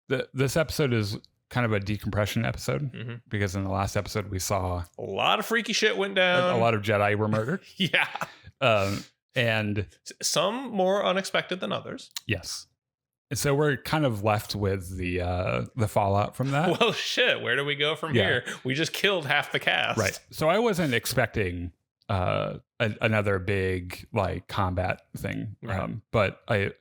this episode is kind of a decompression episode because in the last episode we saw a lot of freaky shit went down. A lot of Jedi were murdered. Yeah. And some more unexpected than others. Yes. And so we're kind of left with the fallout from that. Well, shit, where do we go from here? We just killed half the cast. Right. So I wasn't expecting another big like combat thing. Right. But I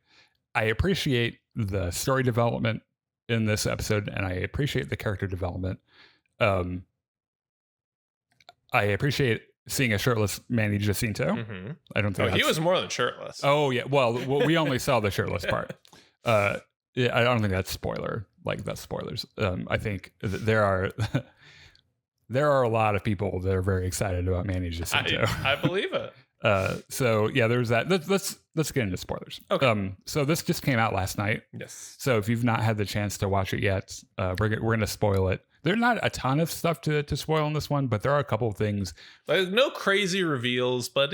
appreciate the story development in this episode, and I appreciate the character development. I appreciate seeing a shirtless Manny Jacinto. I don't think he was more than shirtless. Oh yeah. Well, we only saw the shirtless part. Yeah, I don't think that's spoiler. Like that's spoilers. I think there are a lot of people that are very excited about Manny Jacinto. I believe it. So yeah, there's that. Let's get into spoilers. Okay. So this just came out last night. Yes. So if you've not had the chance to watch it yet, we're going to spoil it. There's not a ton of stuff to spoil in this one, but there are a couple of things. There's no crazy reveals, but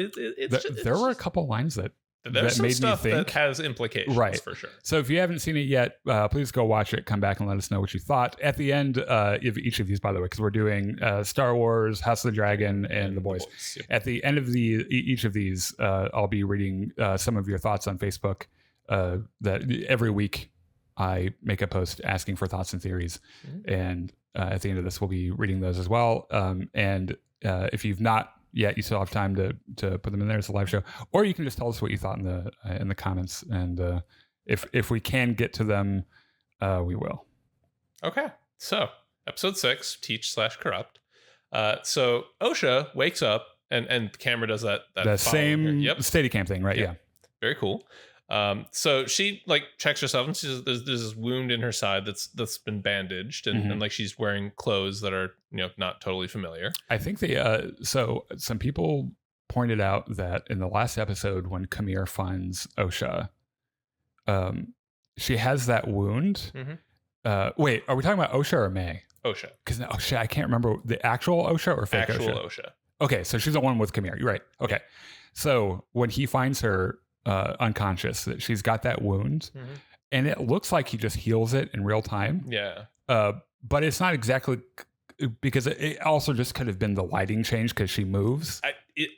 there were a couple lines that there's some made stuff me think. that has implications, right? For sure. So if you haven't seen it yet, please go watch it. Come back and let us know what you thought at the end of each of these. By the way, because we're doing Star Wars, House of the Dragon, and The Boys. Yep. At the end of each of these, I'll be reading some of your thoughts on Facebook. That every week I make a post asking for thoughts and theories, and at the end of this, we'll be reading those as well. And if you've not yet, you still have time to put them in there. It's a live show, or you can just tell us what you thought in the comments, and if we can get to them, we will. Okay, so episode 6, Teach/Corrupt. So Osha wakes up, and the camera does that same Steadicam thing, right? Yeah, very cool. So she like checks herself and sees there's this wound in her side that's been bandaged and like she's wearing clothes that are not totally familiar. I think so some people pointed out that in the last episode when Qimir finds Osha, she has that wound. Wait, are we talking about Osha or May? Osha. Because Osha, I can't remember the actual Osha or fake Osha. Okay, so she's the one with Qimir. You're right. Okay, so when he finds her unconscious, that she's got that wound, and it looks like he just heals it in real time. Yeah. But it's not exactly, because it also just could have been the lighting change because she moves.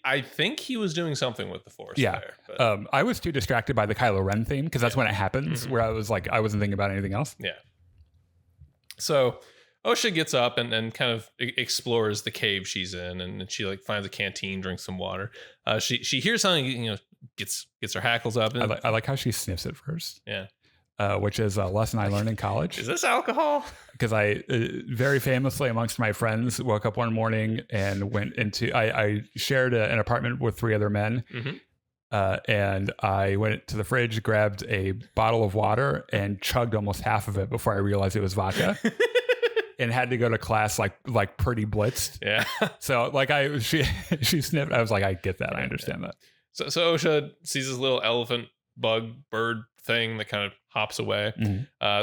I think he was doing something with the Force. Yeah. There, but. I was too distracted by the Kylo Ren theme because that's when it happens, where I was like, I wasn't thinking about anything else. Yeah. So Osha gets up and kind of explores the cave she's in, and she like finds a canteen, drinks some water. She hears something, gets her hackles up. And I like how she sniffs it first. Yeah. Which is a lesson I learned in college. Is this alcohol? Because I very famously amongst my friends woke up one morning and went into, I shared an apartment with 3 other men. And I went to the fridge, grabbed a bottle of water and chugged almost half of it before I realized it was vodka. And had to go to class like pretty blitzed. Yeah. So like she sniffed. I was like, I get that. I understand that. So Osha sees this little elephant bug bird thing that kind of hops away.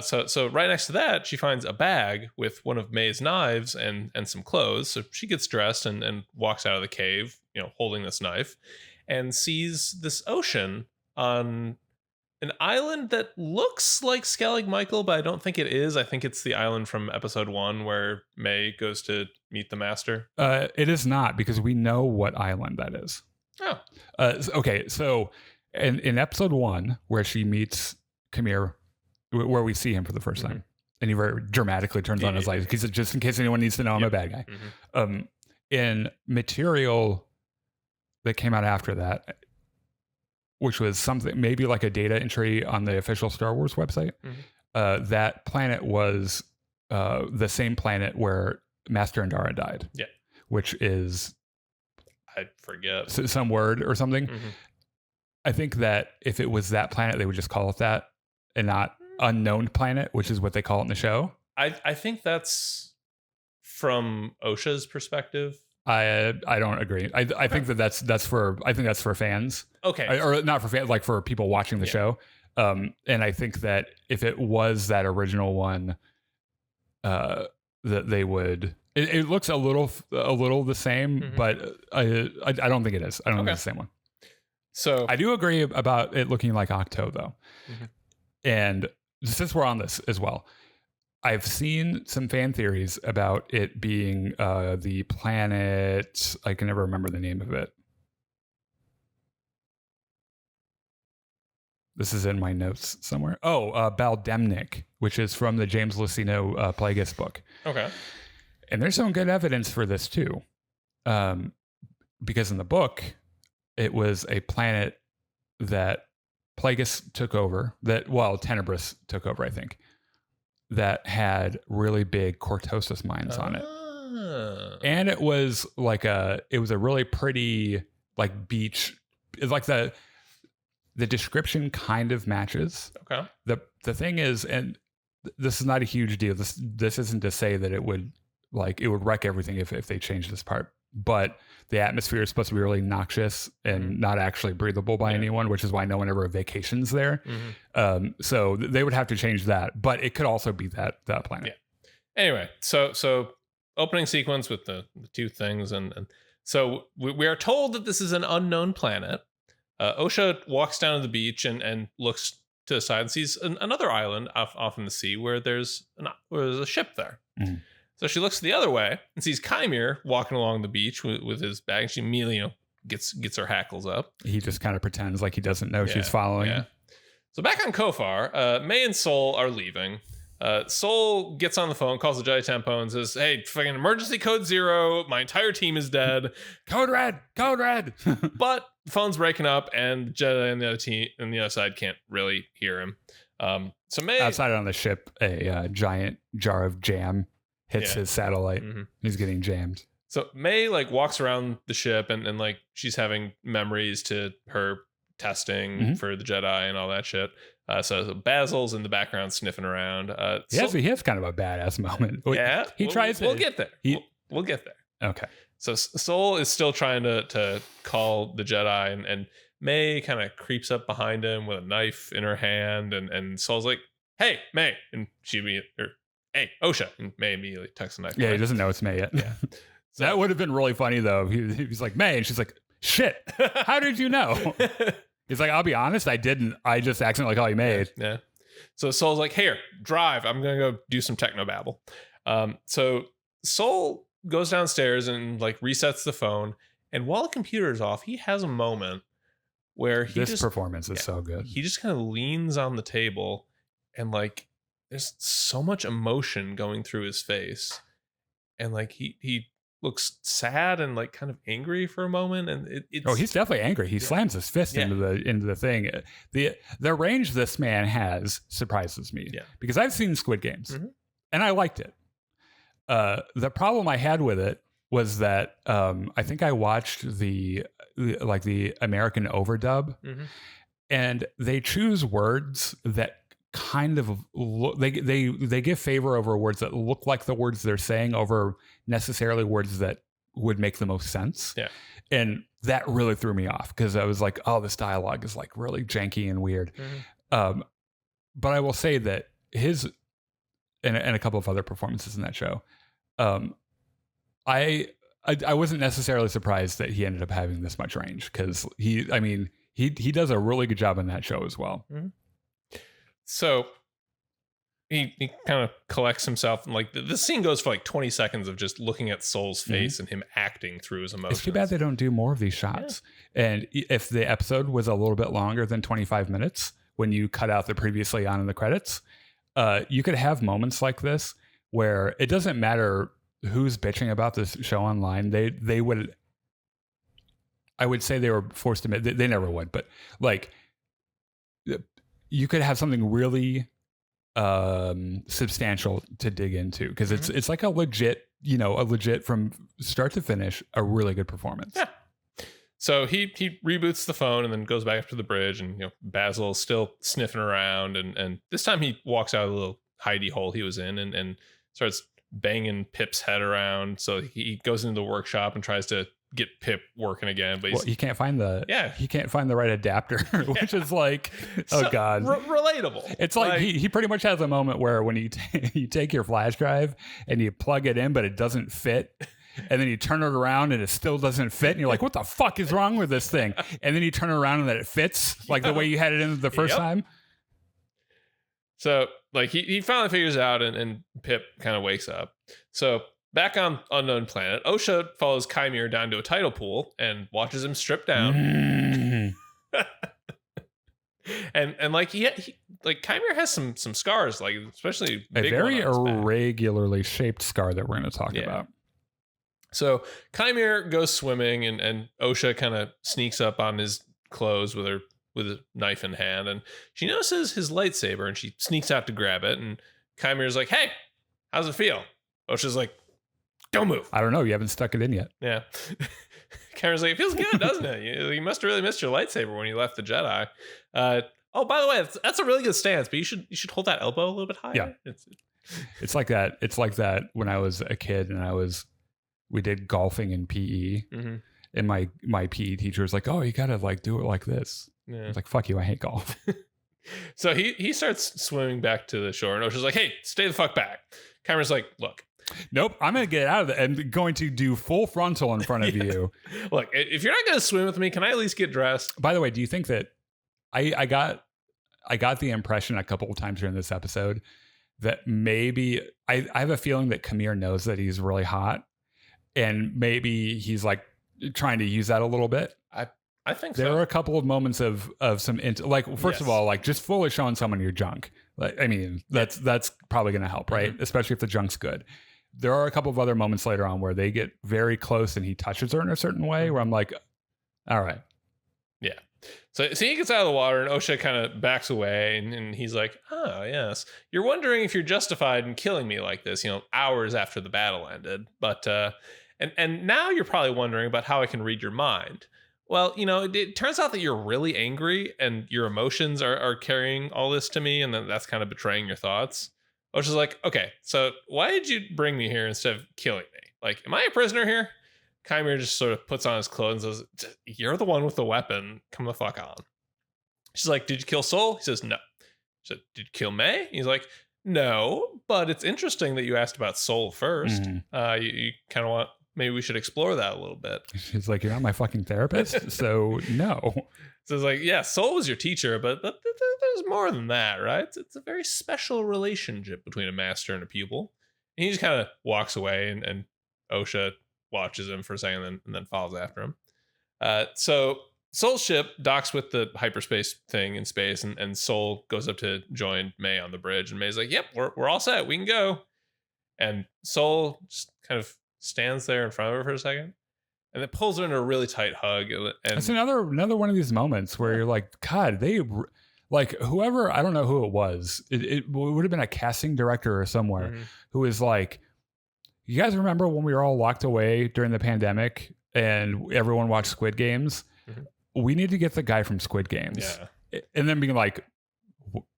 So right next to that, she finds a bag with one of May's knives and some clothes. So she gets dressed and walks out of the cave, holding this knife, and sees this ocean on an island that looks like Skellig Michael, but I don't think it is. I think it's the island from episode 1 where May goes to meet the master. It is not, because we know what island that is. Oh. Okay. So in episode 1, where she meets Qimir, where we see him for the first time, and he very dramatically turns on his lights, because just in case anyone needs to know, I'm a bad guy. In material that came out after that, which was something maybe like a data entry on the official Star Wars website, that planet was the same planet where Master Andara died. Yeah. Which is, I forget, some word or something. I think that if it was that planet, they would just call it that and not unknown planet, which is what they call it in the show. I think that's from Osha's perspective. I don't agree. I think that's for fans. Okay. Or not for fans, like for people watching the show. And I think that if it was that original one, that they would. It looks a little the same, but I don't think it is. I don't think it's the same one. So I do agree about it looking like Octo though. And since we're on this as well, I've seen some fan theories about it being the planet. I can never remember the name of it. This is in my notes somewhere. Oh, Baldemnik, which is from the James Luceno Plagueis book. Okay. And there's some good evidence for this too. Because in the book, it was a planet that Plagueis took over, Tenebris took over, I think, that had really big cortosis mines on it. And it was like a really pretty like beach. It's like the description kind of matches. Okay. The thing is, and this is not a huge deal. This isn't to say that it would wreck everything if they changed this part. But the atmosphere is supposed to be really noxious and not actually breathable by anyone, which is why no one ever vacations there. So they would have to change that. But it could also be that planet. Yeah. Anyway, so opening sequence with the two things, and so we are told that this is an unknown planet. Osha walks down to the beach and looks to the side and sees another island off in the sea where there's a ship there. Mm-hmm. So she looks the other way and sees Qimir walking along the beach with his bag. She immediately gets her hackles up. He just kind of pretends like he doesn't know she's following. Yeah. So back on Kofar, May and Sol are leaving. Sol gets on the phone, calls the Jedi Tempo and says, "Hey, fucking emergency code 0. My entire team is dead. Code red. But the phone's breaking up and the Jedi and the other team on the other side can't really hear him. So May, outside on the ship, a giant jar of jam hits his satellite. Mm-hmm. He's getting jammed. So May like walks around the ship and like she's having memories to her testing for the Jedi and all that shit. So Basil's in the background sniffing around. He has kind of a badass moment. Yeah, he tries. We'll get there. We'll get there. Okay. So Sol is still trying to call the Jedi, and May kind of creeps up behind him with a knife in her hand, and Sol's like, "Hey, May," and "Hey, Osha," and May immediately tucks the knife. Yeah, he doesn't know it's May yet. Yeah. So that would have been really funny though. He's like, "May," and she's like, "Shit, how did you know?" He's like, "I'll be honest, I didn't. I just accidentally called you May." Yeah. So Sol's like, "Here, drive. I'm gonna go do some technobabble." So Sol goes downstairs and like resets the phone, and while the computer is off, he has a moment where this performance is so good. He just kind of leans on the table, and like there's so much emotion going through his face, and like he looks sad and like kind of angry for a moment, and it's he's definitely angry. He slams his fist into the thing. The range this man has surprises me. Yeah, because I've seen Squid Games and I liked it. The problem I had with it was that I think I watched the American overdub, and they choose words that kind of they give favor over words that look like the words they're saying over necessarily words that would make the most sense. Yeah, and that really threw me off because I was like, oh, this dialogue is like really janky and weird. But I will say that his and a couple of other performances in that show. I wasn't necessarily surprised that he ended up having this much range because he does a really good job in that show as well. So he kind of collects himself and like the scene goes for like 20 seconds of just looking at Sol's face and him acting through his emotions. It's too bad they don't do more of these shots. Yeah. And if the episode was a little bit longer than 25 minutes, when you cut out the previously on in the credits, you could have moments like this where it doesn't matter who's bitching about this show online. They would, I would say they were forced to admit, they never would, but like you could have something really substantial to dig into because it's like a legit from start to finish, a really good performance. Yeah. So he reboots the phone and then goes back up to the bridge, and Basil's still sniffing around, and this time he walks out of the little hidey hole he was in and starts banging Pip's head around. So he goes into the workshop and tries to get Pip working again, but he can't find the right adapter, which is like, oh god, relatable. It's like he pretty much has a moment where when you take your flash drive and you plug it in, but it doesn't fit. And then you turn it around and it still doesn't fit. And you're like, what the fuck is wrong with this thing? And then you turn it around and then it fits like the way you had it in the first time. So like he finally figures it out and Pip kind of wakes up. So back on Unknown Planet, Osha follows Qimir down to a tidal pool and watches him strip down. And like he like Qimir has some scars, like especially a big very one on his back. irregularly shaped scar that we're going to talk about. So Qimir goes swimming, and Osha kind of sneaks up on his clothes with a knife in hand, and she notices his lightsaber, and she sneaks out to grab it, and Chimir's like, "Hey, how's it feel?" Osha's like, "Don't move." I don't know. You haven't stuck it in yet. Yeah. Chimir's like, "It feels good, doesn't it? You must have really missed your lightsaber when you left the Jedi." Oh, by the way, that's a really good stance, but you should hold that elbow a little bit higher. Yeah. It's like that. It's like that when I was a kid and we did golfing in PE, and my PE teacher was like, "Oh, you gotta like do it like this." Yeah. I was like, "Fuck you, I hate golf." So he starts swimming back to the shore, and Osha's like, "Hey, stay the fuck back." Chimir's like, "Look, nope, I'm gonna get out of it and going to do full frontal in front of you. Look, if you're not gonna swim with me, can I at least get dressed?" By the way, do you think that I got the impression a couple of times during this episode that maybe I have a feeling that Qimir knows that he's really hot, and maybe he's like trying to use that a little bit. I think there are a couple of moments of some like first of all, like just fully showing someone your junk. Like, I mean, that's probably going to help, right? Especially if the junk's good. There are a couple of other moments later on where they get very close and he touches her in a certain way where I'm like, all right. Yeah. So he gets out of the water and Osha kind of backs away and he's like, "Oh, yes. You're wondering if you're justified in killing me like this, hours after the battle ended. But, and now you're probably wondering about how I can read your mind. Well, it turns out that you're really angry and your emotions are carrying all this to me. And then that's kind of betraying your thoughts." Osha's like, "Okay, so why did you bring me here instead of killing me? Like, am I a prisoner here?" Qimir just sort of puts on his clothes and says, "You're the one with the weapon. Come the fuck on." She's like, "Did you kill Sol?" He says, "No." She said, "Did you kill May?" He's like, "No, but it's interesting that you asked about Sol first. You kind of want, maybe we should explore that a little bit." She's like, "You're not my fucking therapist, so no." So it's like, yeah, Sol was your teacher, but there's more than that, right? It's a very special relationship between a master and a pupil. And he just kind of walks away, and Osha watches him for a second and then follows after him. So Sol's ship docks with the hyperspace thing in space, and Sol goes up to join May on the bridge, and May's like, "Yep, we're all set. We can go." And Sol just kind of stands there in front of her for a second, and then pulls her into a really tight hug. And it's another one of these moments where you're like, God, they like whoever, I don't know who it was. It would have been a casting director or somewhere who was like, "You guys remember when we were all locked away during the pandemic and everyone watched Squid Games? We need to get the guy from Squid Games." Yeah. And then being like,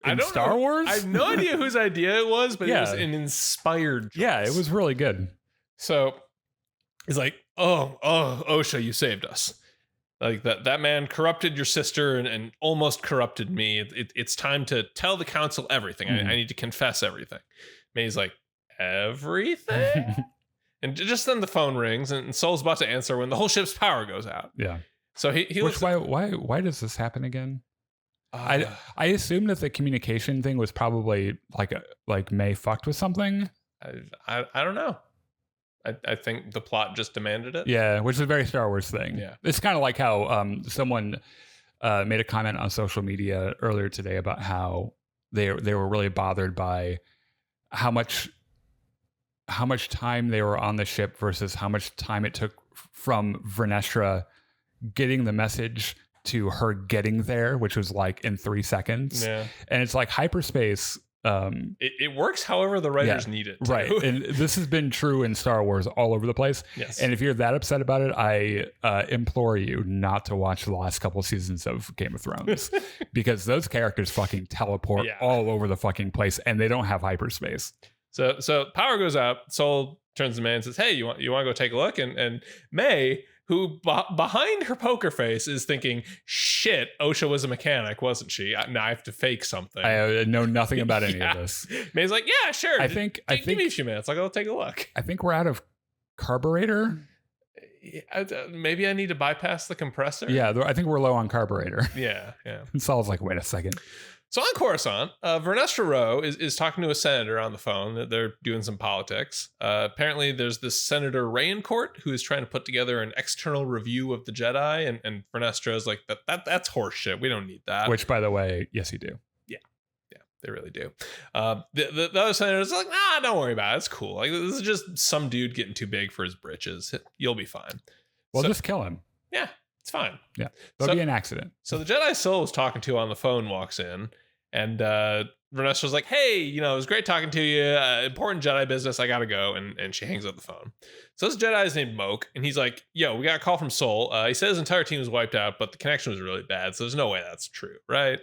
in Star Wars? I have no idea whose idea it was, but it was an inspired choice. Yeah, it was really good. So he's like, oh, Osha, you saved us. Like that man corrupted your sister and almost corrupted me. It's time to tell the council everything. I need to confess everything. May's like, "Everything?" And just then the phone rings and Sol's about to answer when the whole ship's power goes out. Yeah. So he looks. Why does this happen again? I assume that the communication thing was probably like May fucked with something. I don't know. I think the plot just demanded it. Yeah, which is a very Star Wars thing. Yeah. It's kind of like how someone made a comment on social media earlier today about how they were really bothered by how much time they were on the ship versus how much time it took from Vernestra getting the message to her getting there, which was like in 3 seconds. Yeah. And it's like hyperspace. It works however the writers need it to. Right. And this has been true in Star Wars all over the place. Yes. And if you're that upset about it, I implore you not to watch the last couple seasons of Game of Thrones because those characters fucking teleport all over the fucking place and they don't have hyperspace. So power goes out. Sol turns to May and says, "Hey, you want to go take a look?" And May, who behind her poker face is thinking, "Shit, Osha was a mechanic, wasn't she? Now I have to fake something." I know nothing about any of this. May's like, "Yeah, sure. I think give me a few minutes. I'll go take a look." I think we're out of carburetor. Maybe I need to bypass the compressor. Yeah, I think we're low on carburetor. Yeah. And Sol's like, "Wait a second." So on Coruscant, Vernestra Rowe is talking to a senator on the phone. They're doing some politics. Apparently, there's this Senator Rayencourt who is trying to put together an external review of the Jedi, and Vernestra is like, that's horseshit. We don't need that. Which, by the way, yes, you do. Yeah, they really do. The other senator is like, nah, don't worry about it. It's cool. Like, this is just some dude getting too big for his britches. You'll be fine. Well, just kill him. Yeah, it's fine. Yeah, there'll be an accident. So the Jedi Soul was talking to on the phone walks in. And Vanessa's like, hey, it was great talking to you. Important Jedi business. I got to go. And she hangs up the phone. So this Jedi is named Moke. And he's like, yo, we got a call from Sol. He said his entire team was wiped out, but the connection was really bad. So there's no way that's true, right?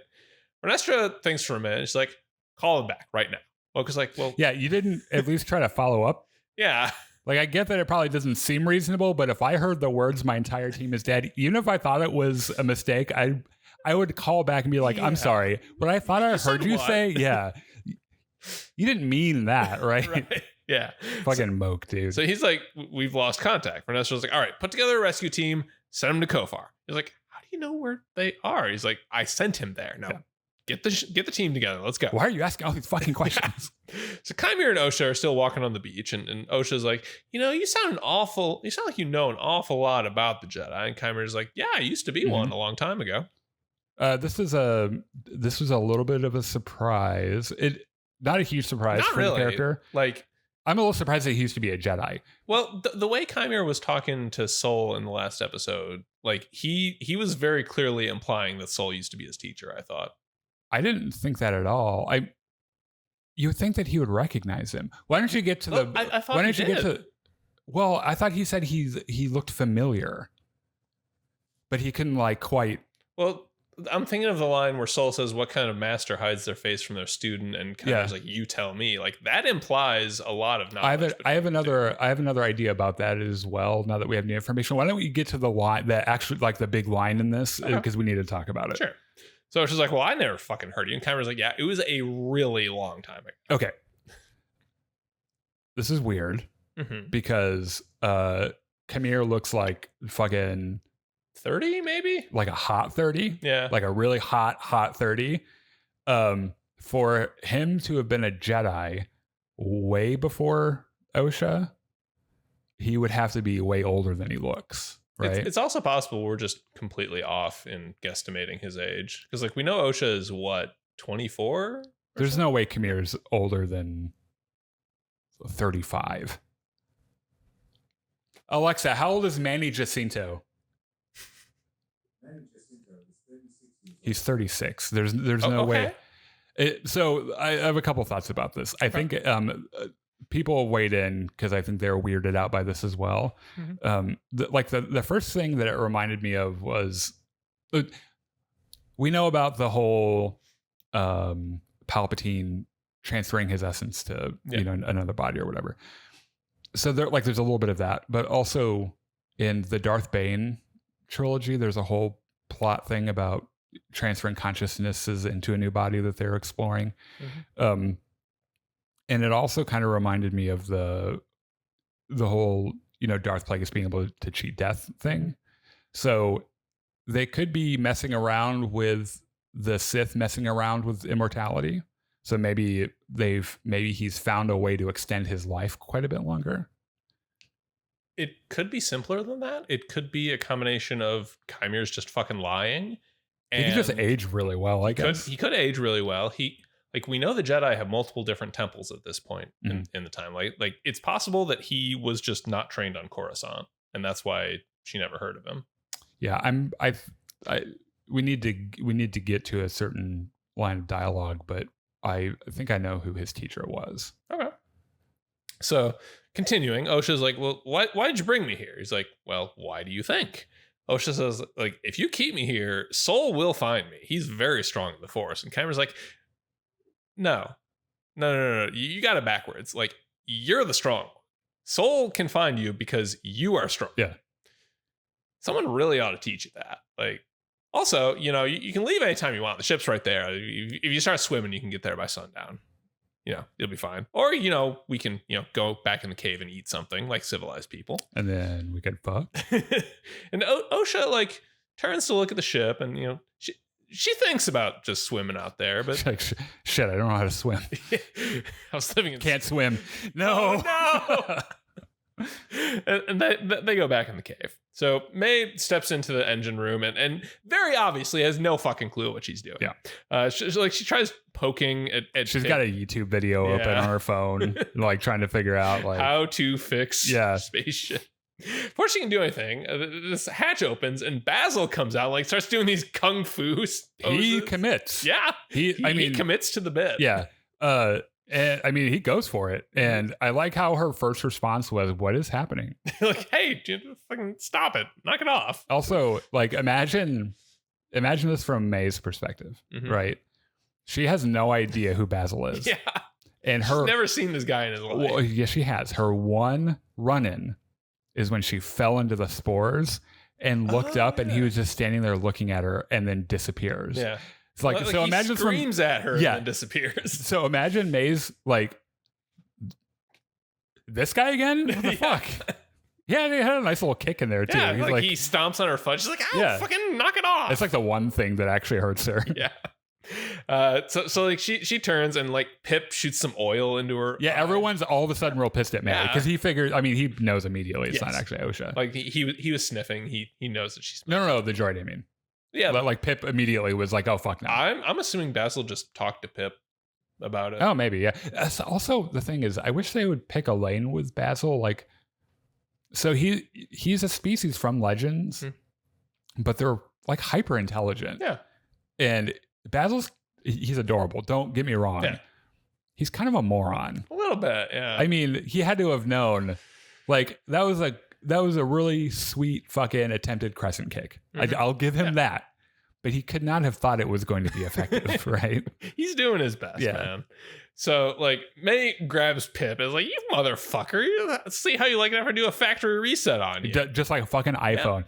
Vernestra thinks for a minute. She's like, call him back right now. Woke's like, well. Yeah, you didn't at least try to follow up? Yeah. Like, I get that it probably doesn't seem reasonable, but if I heard the words, my entire team is dead, even if I thought it was a mistake, I would call back and be like, I'm sorry, but I thought I heard you say, you didn't mean that, right? Right. Yeah. Fucking Moke, dude. So he's like, we've lost contact. Vanessa was like, all right, put together a rescue team, send him to Kofar. He's like, how do you know where they are? He's like, I sent him there. No, get the team together. Let's go. Why are you asking all these fucking questions? So Qimir and Osha are still walking on the beach, and Osha's like, you sound like you know an awful lot about the Jedi. And Qimir's like, yeah, I used to be one a long time ago. This was a little bit of a surprise. Not a huge surprise for the character. Like, I'm a little surprised that he used to be a Jedi. Well, the way Qimir was talking to Sol in the last episode, like he was very clearly implying that Sol used to be his teacher. I thought. I didn't think that at all. You would think that he would recognize him. Why don't you get to the? I thought why don't you get to? Well, I thought he said he looked familiar, but he couldn't quite. Well, I'm thinking of the line where Sol says, "What kind of master hides their face from their student?" And Qimir's like, "You tell me." Like that implies a lot of knowledge. I have another idea about that as well. Now that we have new information, why don't we get to the line that actually the big line in this because we need to talk about it. Sure. So she's like, well, I never fucking heard you. And Qimir's like, yeah, it was a really long time ago. Okay. This is weird because Qimir looks like fucking 30, maybe? Like a hot 30. Yeah. Like a really hot 30. For him to have been a Jedi way before Osha, he would have to be way older than he looks. Right. It's also possible we're just completely off in guesstimating his age. Because we know Osha is what, 24? There's no way Qimir's older than 35. Alexa, how old is Manny Jacinto? He's 36. There's no way. So I have a couple thoughts about this. I think people weighed in because I think they're weirded out by this as well. The first thing that it reminded me of was we know about the whole Palpatine transferring his essence to another body or whatever. So there's a little bit of that, but also in the Darth Bane trilogy, there's a whole plot thing about transferring consciousnesses into a new body that they're exploring. And it also kind of reminded me of the whole, Darth Plagueis being able to cheat death thing. So they could be messing around with the Sith, messing around with immortality. So maybe he's found a way to extend his life quite a bit longer. It could be simpler than that. It could be a combination of Qimir's just fucking lying. He could just age really well, I guess. He could age really well. We know the Jedi have multiple different temples at this point in the time. Like it's possible that he was just not trained on Coruscant, and that's why she never heard of him. Yeah, we need to get to a certain line of dialogue, but I think I know who his teacher was. Okay. So continuing, Osha's like, well, why did you bring me here? He's like, well, why do you think? Osha says, if you keep me here, Sol will find me. He's very strong in the Force. And Qimir's like, No. You got it backwards. You're the strong one. Sol can find you because you are strong. Yeah. Someone really ought to teach you that. Also, you can leave anytime you want. The ship's right there. If you start swimming, you can get there by sundown. You'll be fine. Or, we can, go back in the cave and eat something like civilized people. And then we can fuck. And Osha, turns to look at the ship and, she thinks about just swimming out there, but like, shit, I don't know how to swim. I was living in Can't swim. No. Oh, no. And they go back in the cave. So May steps into the engine room and very obviously has no fucking clue what she's doing. Yeah. She tries poking at She's got a YouTube video open on her phone, like trying to figure out like how to fix spaceship. Before she can do anything, this hatch opens and Basil comes out, like starts doing these kung fu poses. He commits. Yeah. He commits to the bit. Yeah. And I mean, he goes for it. And I like how her first response was, "What is happening?" Like, hey, dude, fucking stop it. Knock it off. Also, like, imagine this from May's perspective, right? She has no idea who Basil is. Yeah. And she's never seen this guy in his life. Well, yes, she has. Her one run-in is when she fell into the spores and looked up and he was just standing there looking at her and then disappears. Yeah. It's like, so imagine he screams at her and then disappears. So imagine May's like, this guy again? What the fuck? Yeah, he had a nice little kick in there too. Yeah, He's like he stomps on her foot. She's like, fucking knock it off. It's like the one thing that actually hurts her. Yeah. So like she turns and like Pip shoots some oil into her. Yeah, everyone's all of a sudden real pissed at May because he figures. I mean, he knows immediately it's not actually Osha. Like he was sniffing. He knows that she's no, the droid. I mean, yeah, but like Pip immediately was like, "Oh fuck no." I'm assuming Basil just talked to Pip about it. Oh, maybe yeah. Also, the thing is, I wish they would pick a lane with Basil. Like, so he's a species from Legends, but they're like hyper intelligent. Yeah, and he's adorable. Don't get me wrong. Yeah. He's kind of a moron. A little bit, yeah. I mean, he had to have known. Like that was a really sweet fucking attempted crescent kick. I'll give him that. But he could not have thought it was going to be effective, right? He's doing his best, man. So, like, May grabs Pip and is like, "You motherfucker. Let's see how you like it after I do a factory reset on you." Just like a fucking iPhone.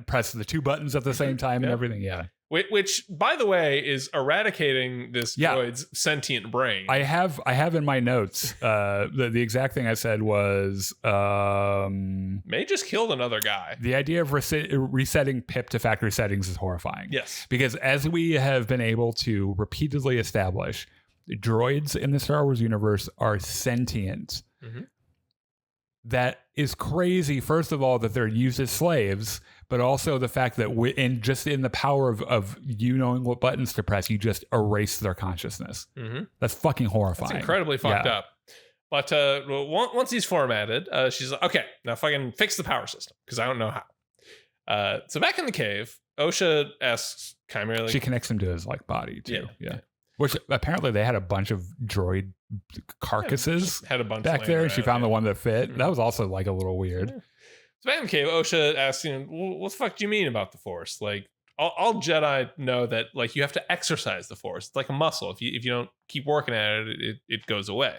Press the two buttons at the same time and everything, Which, by the way, is eradicating this droid's sentient brain. I have in my notes, the exact thing I said was... May just killed another guy. The idea of resetting Pip to factory settings is horrifying. Yes. Because as we have been able to repeatedly establish, droids in the Star Wars universe are sentient. That is crazy, first of all, that they're used as slaves, but also the fact that in the power of you knowing what buttons to press, you just erase their consciousness. That's fucking horrifying. That's incredibly fucked up. But once he's formatted, she's like, "Okay, now fucking fix the power system, because I don't know how." So back in the cave, Osha asks Qimir, like, she connects him to his like body too. Yeah. Which apparently they had a bunch of droid carcasses had a bunch back there, and she found the one that fit. That was also like a little weird. So back in the cave, Osha asks, "What the fuck do you mean about the Force? Like, all Jedi know that like you have to exercise the Force. It's like a muscle. If you don't keep working at it, it goes away."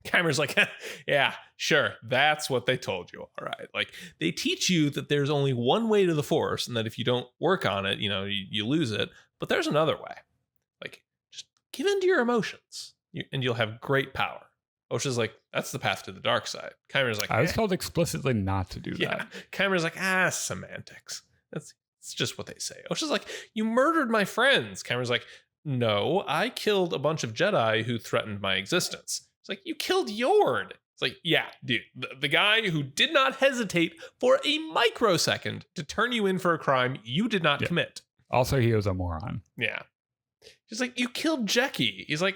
Qimir's like, "Yeah, sure. That's what they told you. All right. Like, they teach you that there's only one way to the Force, and that if you don't work on it, you lose it. But there's another way. Like, just give in to your emotions, and you'll have great power." Osha's like, "That's the path to the dark side." Qimir's like, I was told explicitly not to do that. Qimir's like, semantics. It's just what they say. Osha's like, "You murdered my friends." Qimir's like, "No, I killed a bunch of Jedi who threatened my existence." It's like, "You killed Yord." It's like, "Yeah, dude, the guy who did not hesitate for a microsecond to turn you in for a crime you did not commit." Also, he was a moron. Yeah. He's like, "You killed Jecki." He's like,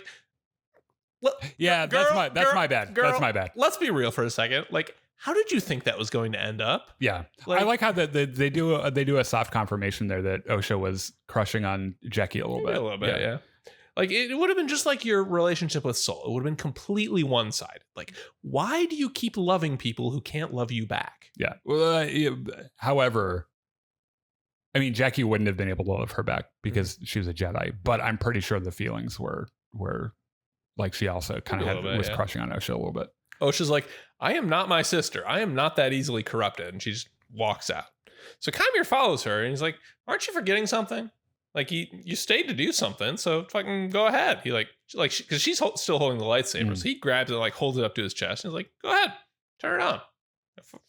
"Yeah, that's my bad. That's my bad." Let's be real for a second. Like, how did you think that was going to end up? Yeah, I like how they do a soft confirmation there that Osha was crushing on Jecki a little bit. Yeah. Like, it would have been just like your relationship with Soul. It would have been completely one-sided. Like, why do you keep loving people who can't love you back? Yeah. Well, however, I mean, Jecki wouldn't have been able to love her back because she was a Jedi, but I'm pretty sure the feelings were like she also kind of was crushing on Osha a little bit. Osha's like, "I am not my sister. I am not that easily corrupted." And she just walks out. So Qimir follows her and he's like, "Aren't you forgetting something? Like, you stayed to do something, so fucking go ahead." He because she's still holding the lightsaber, so he grabs it, like holds it up to his chest, and he's like, "Go ahead, turn it on,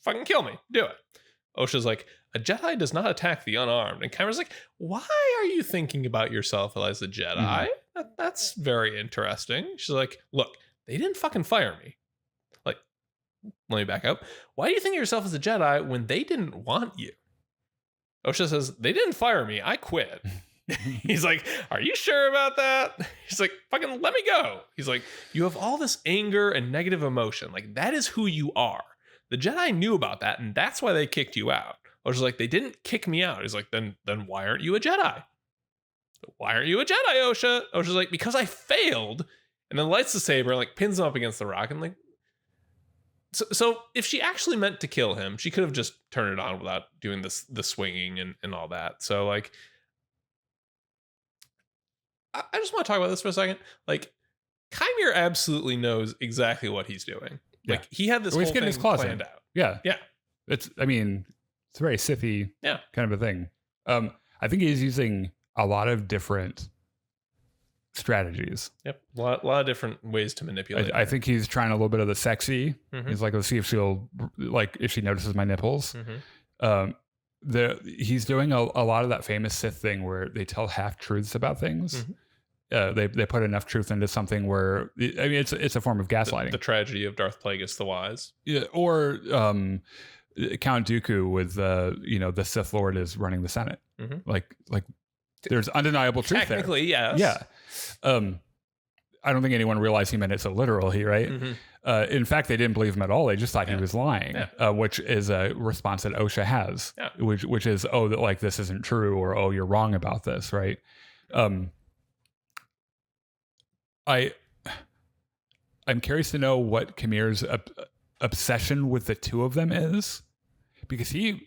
fucking kill me, do it." Osha's like, a Jedi does not attack the unarmed. And Qimira's like, why are you thinking about yourself as a Jedi? That's very interesting. She's like, look, they didn't fucking fire me. Like, let me back up. Why do you think of yourself as a Jedi when they didn't want you? Osha says, they didn't fire me. I quit. He's like, are you sure about that? He's like, fucking let me go. He's like, you have all this anger and negative emotion. Like, that is who you are. The Jedi knew about that, and that's why they kicked you out. Osha's like, they didn't kick me out. He's like, then why aren't you a Jedi? Why aren't you a Jedi, Osha? Osha's like, because I failed. And then lights the saber and like pins him up against the rock. And like, so if she actually meant to kill him, she could have just turned it on without doing the swinging and all that. So like, I just want to talk about this for a second. Like, Qimir absolutely knows exactly what he's doing. Like, he had this whole thing planned out. Yeah. Yeah. It's a very Sithy kind of a thing. I think he's using a lot of different strategies. Yep. A lot of different ways to manipulate. I think he's trying a little bit of the sexy. He's like, let's see if if she notices my nipples. He's doing a lot of that famous Sith thing where they tell half truths about things. They put enough truth into something where it's a form of gaslighting. The tragedy of Darth Plagueis the Wise. Yeah, or Count Dooku with the Sith Lord is running the Senate. Like there's undeniable truth there. Technically, yes. Yeah. I don't think anyone realized he meant it so literally, right? In fact, they didn't believe him at all. They just thought he was lying, which is a response that Osha has, which is, oh, that like this isn't true, or oh, you're wrong about this, right? I'm curious to know what Qimir's obsession with the two of them is, because he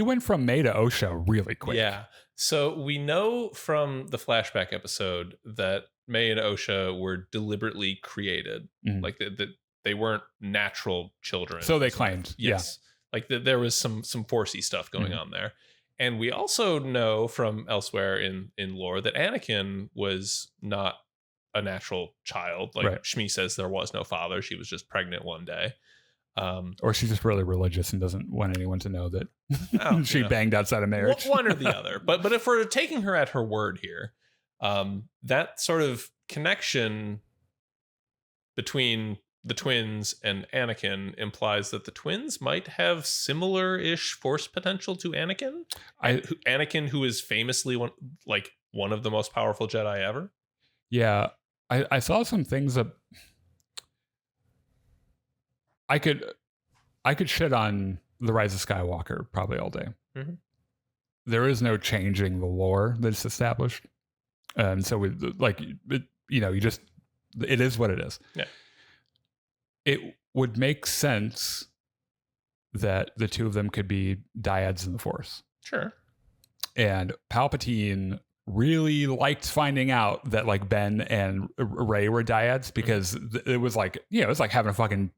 went from May to Osha really quick. Yeah. So we know from the flashback episode that May and Osha were deliberately created, like that they weren't natural children. So they claimed. Yes. Like there was some Forcey stuff going on there. And we also know from elsewhere in lore that Anakin was not a natural child. Like Shmi says, there was no father. She was just pregnant one day. Or she's just really religious and doesn't want anyone to know that she banged outside of marriage. One or the other. But if we're taking her at her word here, that sort of connection between the twins and Anakin implies that the twins might have similar-ish force potential to Anakin. Anakin, who is famously one of the most powerful Jedi ever. Yeah, I saw some things that I could shit on The Rise of Skywalker probably all day. There is no changing the lore that's established, and so it is what it is. Yeah. It would make sense that the two of them could be dyads in the Force. Sure. And Palpatine really liked finding out that like Ben and Rey were dyads, because it was like, it was like having a fucking,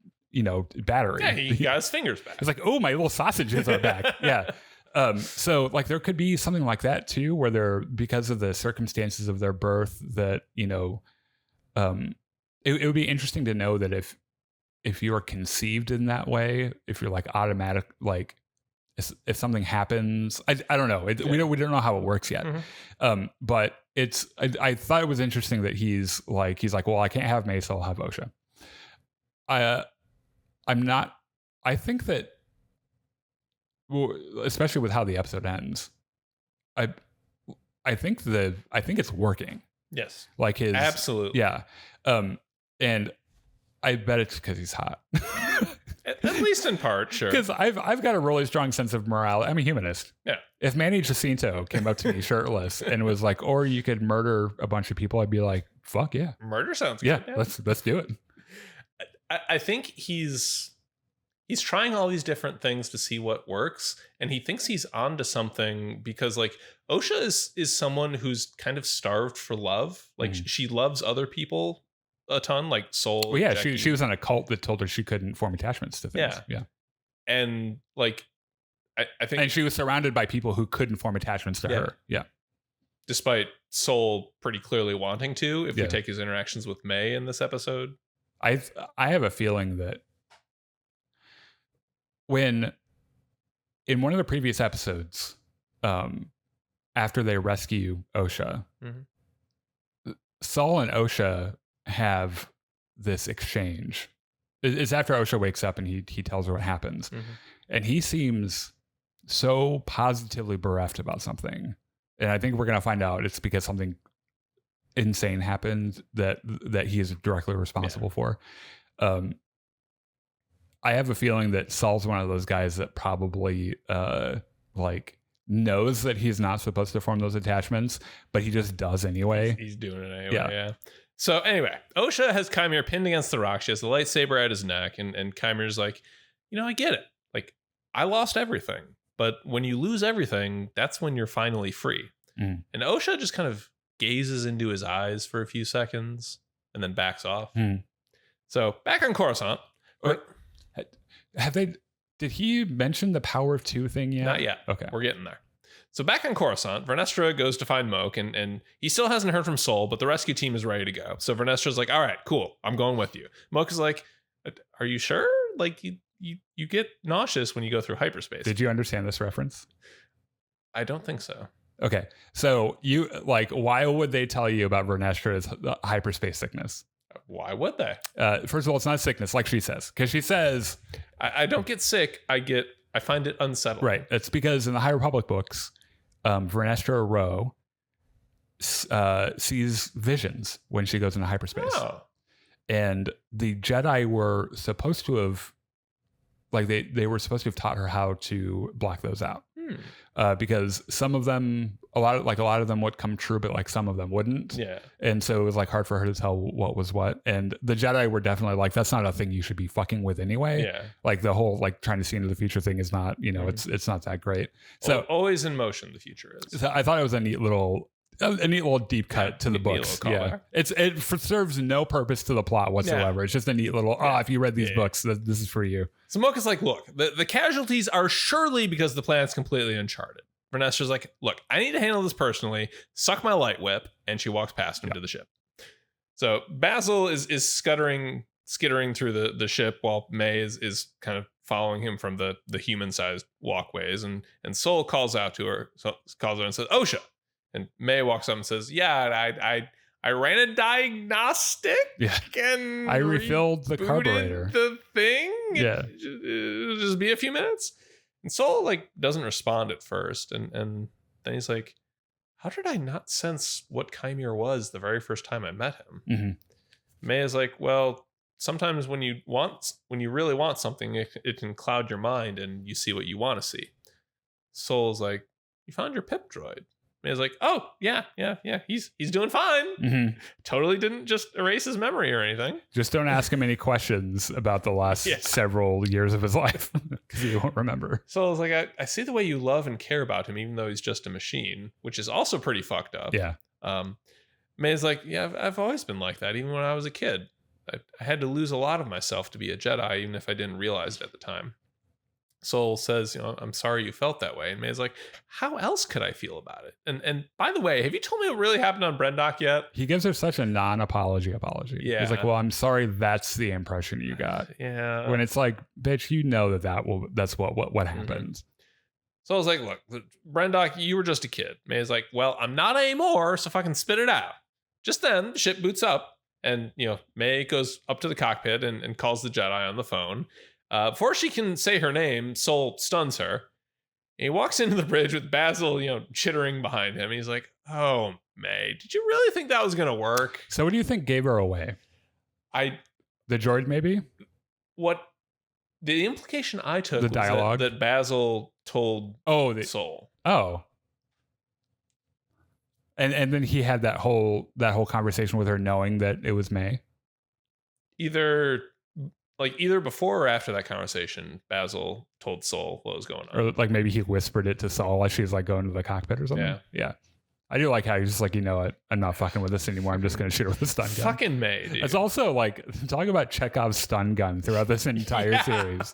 battery. Yeah, he got his fingers back. It's like, oh, my little sausages are back. Yeah. So like there could be something like that too, where they're, because of the circumstances of their birth, that, it would be interesting to know that if you are conceived in that way, if you're like automatic, like if something happens, I don't know. We don't know how it works yet. But I thought it was interesting that he's like, well, I can't have May, so I'll have Osha. I think that, well, especially with how the episode ends, I think it's working. Yes. Like his, absolutely. Yeah. And I bet it's because he's hot. At least in part, sure. Because I've got a really strong sense of morality. I'm a humanist. Yeah. If Manny Jacinto came up to me shirtless and was like, or you could murder a bunch of people, I'd be like, fuck yeah. Murder sounds good. Yeah, let's do it. I think he's trying all these different things to see what works, and he thinks he's onto something, because like Osha is someone who's kind of starved for love. Like she loves other people a ton, like Soul. Well, yeah, she was in a cult that told her she couldn't form attachments to things. Yeah. And like I think, and she was surrounded by people who couldn't form attachments to her. Yeah. Despite Soul pretty clearly wanting to, if we take his interactions with May in this episode. I have a feeling that when in one of the previous episodes, after they rescue Osha, Saul and Osha have this exchange. It's after Osha wakes up and he tells her what happens. And he seems so positively bereft about something. And I think we're going to find out it's because something insane happened that he is directly responsible for. I have a feeling that Saul's one of those guys that probably like knows that he's not supposed to form those attachments, but he just does anyway. He's doing it anyway. Yeah. So anyway, Osha has Qimir pinned against the rock. She has the lightsaber at his neck, and Chimir's like, I get it. Like, I lost everything, but when you lose everything, that's when you're finally free. And Osha just kind of gazes into his eyes for a few seconds and then backs off. So back on Coruscant. Did he mention the power of two thing yet? Not yet. Okay. We're getting there. So back on Coruscant, Vernestra goes to find Moke, and he still hasn't heard from Sol, but the rescue team is ready to go. So Vernestra's like, all right, cool, I'm going with you. Moke is like, are you sure? Like, you get nauseous when you go through hyperspace. Did you understand this reference? I don't think so. Okay. So you, like, why would they tell you about Vernestra's hyperspace sickness? Why would they? First of all, it's not sickness, like she says, because she says, I don't get sick. I find it unsettling. Right. It's because in the High Republic books, Vernestra Rowe sees visions when she goes into hyperspace. Oh. And the Jedi were supposed to have, like, they were supposed to have taught her how to block those out. Because some of them, a lot of them would come true, but like some of them wouldn't. Yeah. And so it was like hard for her to tell what was what. And the Jedi were definitely like, that's not a thing you should be fucking with anyway. Yeah. Like the whole like trying to see into the future thing is not, it's not that great. So always in motion, the future is. So I thought it was a neat little deep cut to the books. Yeah. It serves no purpose to the plot whatsoever. Yeah. It's just a neat little, if you read these books, this is for you. So Mocha's like, look, the casualties are surely because the planet's completely uncharted. Vernestra's like, look, I need to handle this personally. Suck my light whip. And she walks past him to the ship. So Basil is skittering through the ship while May is kind of following him from the human-sized walkways. And Sol calls out to her, calls her and says, Osha. And May walks up and says, yeah, I ran a diagnostic and I refilled the carburetor. The thing. Yeah. It'll just be a few minutes. And Sol like doesn't respond at first. And then he's like, how did I not sense what Qimir was the very first time I met him? Mm-hmm. May is like, well, sometimes when you really want something, it can cloud your mind and you see what you want to see. Sol's like, you found your pip droid. May's like, oh, yeah. He's doing fine. Mm-hmm. Totally didn't just erase his memory or anything. Just don't ask him any questions about the last several years of his life because he won't remember. So I was like, I see the way you love and care about him, even though he's just a machine, which is also pretty fucked up. Yeah. May's like, yeah, I've always been like that, even when I was a kid. I had to lose a lot of myself to be a Jedi, even if I didn't realize it at the time. Sol says, I'm sorry you felt that way. And May's like, how else could I feel about it? And by the way, have you told me what really happened on Brendok yet? He gives her such a non-apology apology. Yeah. He's like, well, I'm sorry that's the impression you got. Yeah. When it's like, bitch, that's what happens. So I was like, look, Brendok, you were just a kid. May's like, well, I'm not anymore, so fucking spit it out. Just then, the ship boots up and, May goes up to the cockpit and calls the Jedi on the phone. Before she can say her name, Sol stuns her. He walks into the bridge with Basil, chittering behind him. He's like, oh, May, did you really think that was going to work? So what do you think gave her away? The droid, maybe? The implication I took the was dialogue that Basil told Sol. Oh. And then he had that whole conversation with her knowing that it was May? Either before or after that conversation, Basil told Sol what was going on. Or like maybe he whispered it to Sol as she was like going to the cockpit or something. Yeah. I do like how he's just like, what? I'm not fucking with this anymore. I'm just going to shoot her with a stun gun. Fucking May, dude. It's also like, talking about Chekhov's stun gun throughout this entire series.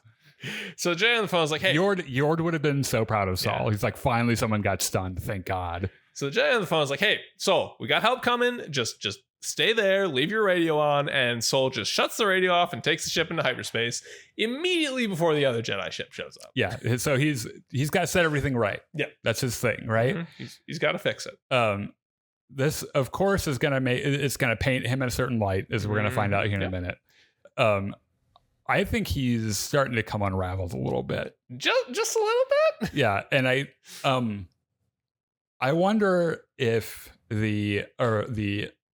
So Jay on the phone was like, hey. Yord would have been so proud of Sol. Yeah. He's like, finally someone got stunned. Thank God. So Jay on the phone was like, hey, Sol, we got help coming. Just stay there, leave your radio on, and Sol just shuts the radio off and takes the ship into hyperspace immediately before the other Jedi ship shows up. Yeah, so he's got to set everything right. Yeah, that's his thing, right? Mm-hmm. He's got to fix it. This, of course, is going to paint him in a certain light, as we're going to find out here in a minute. I think he's starting to come unraveled a little bit. Just a little bit? Yeah, and I wonder if the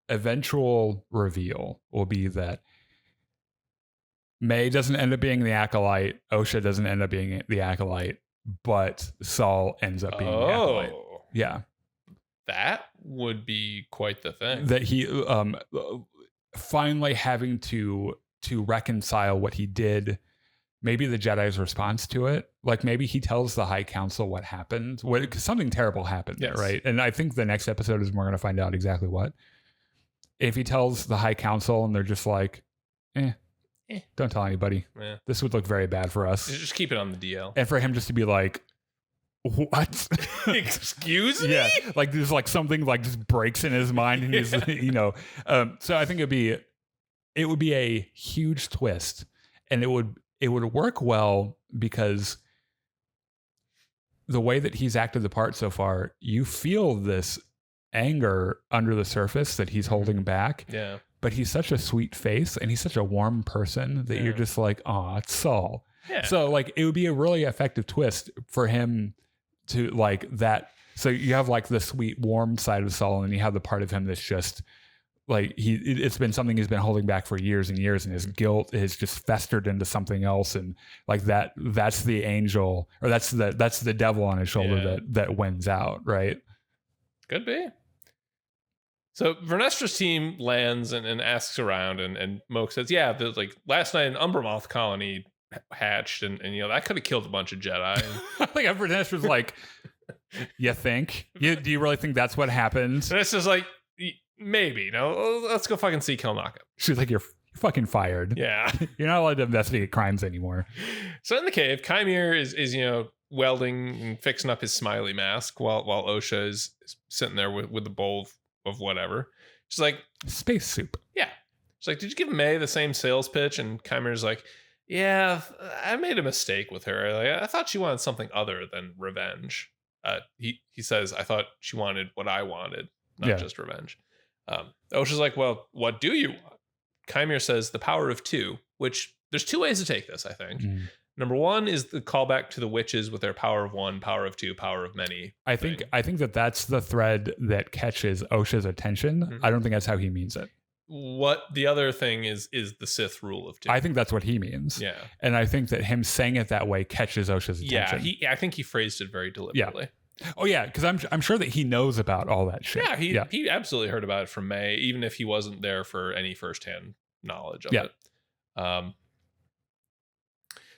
eventual reveal will be that May doesn't end up being the Acolyte, Osha doesn't end up being the Acolyte, but Sol ends up being the Acolyte. Yeah. That would be quite the thing. That he finally having to reconcile what he did, maybe the Jedi's response to it. Like maybe he tells the High Council what happened. Because something terrible happened, yes. Right? And I think the next episode is we're going to find out exactly what. If he tells the High Council and they're just like, don't tell anybody. Yeah. This would look very bad for us. Just keep it on the DL. And for him just to be like, what? Excuse me? Yeah, like there's like something like just breaks in his mind, and he's So I think it would be a huge twist, and it would work well because the way that he's acted the part so far, you feel this anger under the surface that he's holding back. Yeah. But he's such a sweet face and he's such a warm person that you're just like, oh, it's Sol. Yeah. So like it would be a really effective twist for him to like that. So you have like the sweet, warm side of Sol, and then you have the part of him that's just like it's been something he's been holding back for years and years, and his guilt has just festered into something else, and like that's the angel, or that's the devil on his shoulder that wins out, right? Could be. So Vernestra's team lands and asks around, and Moke says, yeah, like last night an Umbramoth colony hatched, and that could have killed a bunch of Jedi. I think Vernestra's like, you think? Do you really think that's what happened? Vernestra's like, maybe. No, let's go fucking see Kilnaka. She's like, you're fucking fired. Yeah. You're not allowed to investigate crimes anymore. So in the cave, Qimir is welding and fixing up his smiley mask while Osha is sitting there with a bowl of whatever. She's like, space soup. Yeah. She's like, did you give May the same sales pitch? And Chimir's like, yeah, I made a mistake with her. Like, I thought she wanted something other than revenge. He says, I thought she wanted what I wanted, not just revenge. Osha's like, well, what do you want? Qimir says the power of two, which there's two ways to take this, I think. Number one is the callback to the witches with their power of one, power of two, power of many. I think that's the thread that catches Osha's attention. Mm-hmm. I don't think that's how he means it. What the other thing is the Sith rule of two. I think that's what he means. Yeah. And I think that him saying it that way catches Osha's attention. Yeah, I think he phrased it very deliberately. Yeah. Oh yeah, because I'm sure that he knows about all that shit. Yeah, he absolutely heard about it from May, even if he wasn't there for any firsthand knowledge of it.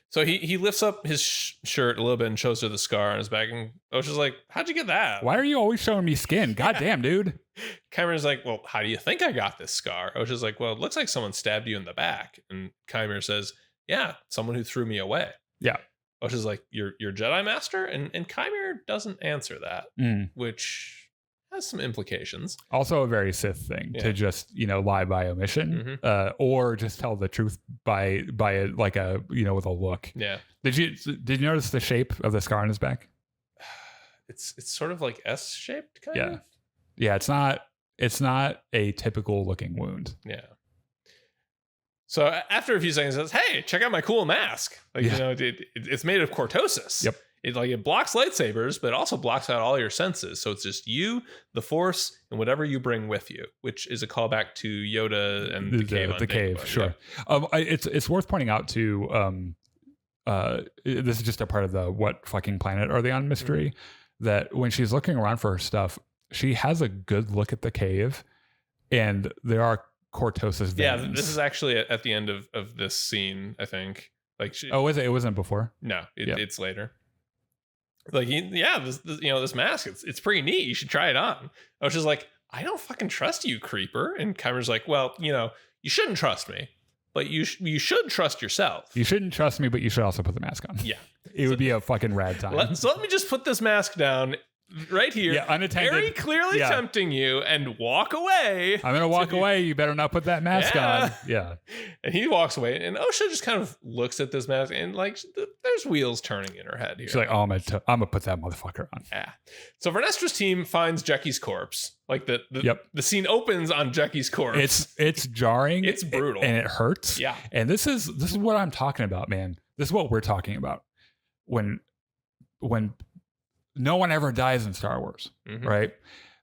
So he lifts up his shirt a little bit and shows her the scar on his back, and Osha's like, how'd you get that? Why are you always showing me skin? God damn, dude. Chimir's like, well, how do you think I got this scar? Osha's like, well, it looks like someone stabbed you in the back. And Qimir says, yeah, someone who threw me away. Yeah. Osha's like, your Jedi Master? And Qimir doesn't answer that, which has some implications. Also a very Sith thing to just, lie by omission, or just tell the truth by with a look. Yeah. Did you notice the shape of the scar on his back? It's sort of like S shaped kind of. Yeah. It's not a typical looking wound. Yeah. So after a few seconds, it says, hey, check out my cool mask. It's made of cortosis. Yep. It blocks lightsabers, but it also blocks out all your senses. So it's just you, the Force, and whatever you bring with you, which is a callback to Yoda and the cave. The cave, sure. Yeah. It's worth pointing out too. This is just a part of the what fucking planet are they on mystery. That when she's looking around for her stuff, she has a good look at the cave, and there are cortosis veins. Yeah, this is actually at the end of this scene, I think. Was it? It wasn't before. No, it's later. This mask, it's pretty neat. You should try it on. I was just like, I don't fucking trust you, creeper. And Chimir's like, well, you shouldn't trust me, but you should trust yourself. You shouldn't trust me, but you should also put the mask on. Yeah. It would be a fucking rad time. So let me just put this mask down right here, unattended, very clearly tempting you, and walk away. I'm gonna walk away. You better not put that mask on. Yeah. And he walks away, and Osha just kind of looks at this mask, and like, there's wheels turning in her head here. She's like, "Oh, I'm gonna put that motherfucker on." Yeah. So Vernestra's team finds Jecky's corpse. Like the scene opens on Jecky's corpse. It's jarring. It's brutal, and it hurts. Yeah. And this is what I'm talking about, man. This is what we're talking about when no one ever dies in Star Wars, right?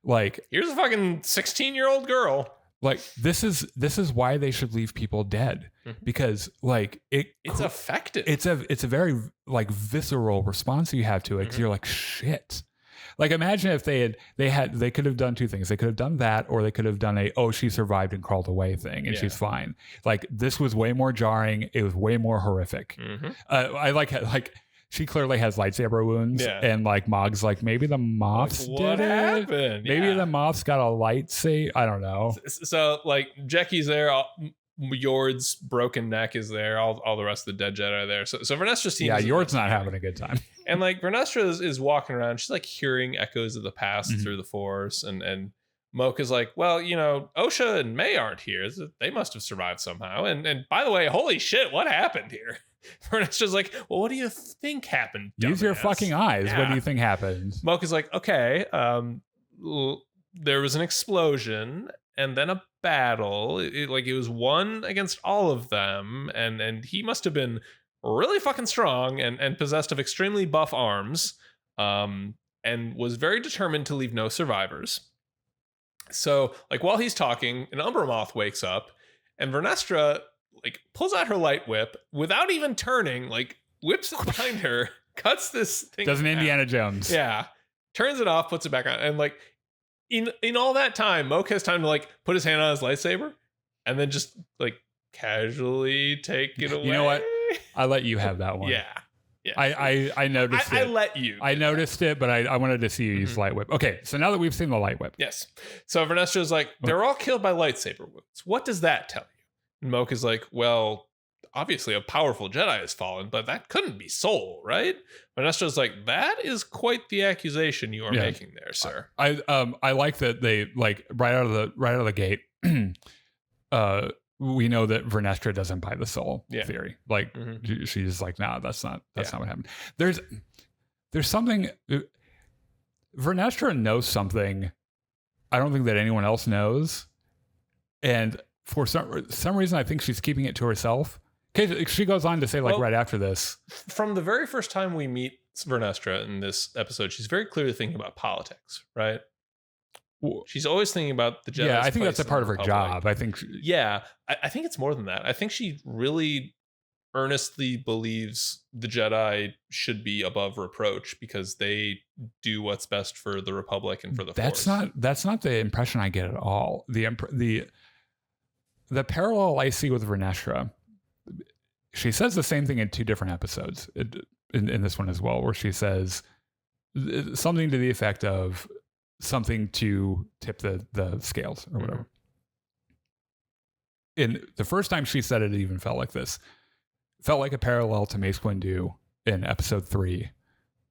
Like, here's a fucking 16-year-old girl. Like, this is why they should leave people dead, because like it's effective. It's a very like visceral response you have to it. 'Cause you're like, shit. Like, imagine if they could have done two things. They could have done that, or they could have done she survived and crawled away thing, and she's fine. Like, this was way more jarring. It was way more horrific. I like she clearly has lightsaber wounds, and like Mog's like, maybe the moths what did happened? it. Maybe the moths got a lightsaber. I don't know. So like Jecky's there. Yord's broken neck is there. All the rest of the dead Jedi are there. So Vernestra's team. Yeah, Yord's not having a good time. And like Vernestra is walking around. She's like hearing echoes of the past through the Force, and Mocha's like, well, Osha and May aren't here. They must have survived somehow. And by the way, holy shit, what happened here? Vernestra's like, well, what do you think happened? Use your fucking eyes. Yeah. What do you think happened? Mocha's like, okay, there was an explosion and then a battle. It was one against all of them, and he must have been really fucking strong and possessed of extremely buff arms, and was very determined to leave no survivors. So, like, while he's talking, an Umbra Moth wakes up, and Vernestra like pulls out her light whip without even turning, like whips it behind her, cuts this thing. Does an Indiana Jones. Yeah. Turns it off, puts it back on, and like in all that time, Mocha has time to like put his hand on his lightsaber and then just like casually take it away. You know what? I let you have that one. Yeah. I noticed it. I let you. I noticed it, but I wanted to see you use light whip. Okay, so now that we've seen the light whip. Yes. So Vernestra's like, they're all killed by lightsaber wounds. What does that tell you? And Mocha's like, well, obviously a powerful Jedi has fallen, but that couldn't be Soul, right? Vernestra's like, that is quite the accusation you are making there, sir. I like that they like right out of the gate. We know that Vernestra doesn't buy the Soul theory. Like she's like, nah, that's not what happened. There's something. Vernestra knows something I don't think that anyone else knows, and for some reason I think she's keeping it to herself. Okay, she goes on to say, like, right after this, from the very first time we meet Vernestra in this episode, she's very clearly thinking about politics, right? She's always thinking about the Jedi's. Yeah, I think that's a part of her job. I think. I think it's more than that. I think she really earnestly believes the Jedi should be above reproach because they do what's best for the Republic and for the Force. That's not the impression I get at all. The parallel I see with Vernestra, she says the same thing in two different episodes in this one as well, where she says something to the effect of something to tip the scales or whatever. And the first time she said it even felt like this. Felt like a parallel to Mace Windu in episode 3